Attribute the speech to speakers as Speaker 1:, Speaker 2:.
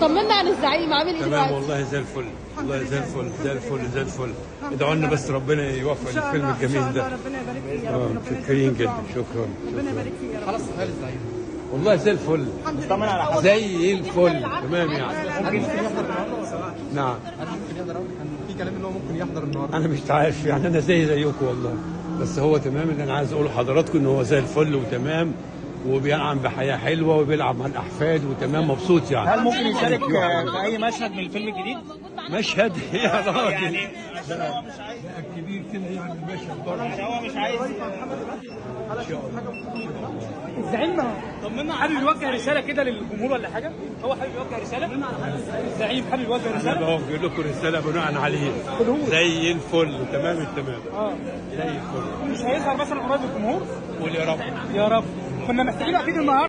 Speaker 1: طمنا عن الزعيم، عامل ايه دلوقتي؟
Speaker 2: تمام والله زي الفل، والله زي الفل زي الفل زي الفل. ادعوا لنا بس ربنا يوفق الفيلم الجميل ده.
Speaker 3: ربنا يبارك فيك يا رب.
Speaker 2: متشكرين جدا، شكرا.
Speaker 3: ربنا يبارك فيك يا رب.
Speaker 4: خلاص هل الزعيم
Speaker 2: والله زي الفل،
Speaker 4: طمن على حد.
Speaker 2: زي الفل تمام يعني.
Speaker 4: ممكن يحضر النهارده ولا لا؟
Speaker 2: نعم
Speaker 4: هل ممكن يحضر؟ كان في كلام ان هو ممكن يحضر النهارده.
Speaker 2: انا مش عارف يعني، انا زيكم والله، بس هو تمام. اللي انا عايز اقوله لحضراتكم ان هو زي الفل وتمام، وبينعم بحياه حلوه وبيلعب مع الاحفاد وتمام، مبسوط يعني.
Speaker 5: هل ممكن يشارك في اي مشهد من الفيلم الجديد؟
Speaker 2: مشهد يا راجل
Speaker 5: يعني هو مش عايز
Speaker 2: كبير كده يعني المشهد برضه.
Speaker 5: يعني هو مش عايز.
Speaker 3: الزعيم
Speaker 5: طمنا، حابب يوجه رساله كده للجمهور ولا حاجه؟ هو حابب يوجه رساله؟ الزعيم حابب يوجه
Speaker 2: انا
Speaker 5: رساله؟
Speaker 2: بوجه لكم رساله بناء عليه، زي الفل تمام التمام. زي الفل.
Speaker 5: مش هيظهر مثلا قريب الجمهور؟
Speaker 2: قول يا رب.
Speaker 5: يا رب. كنا محتاجين اكيد النهارده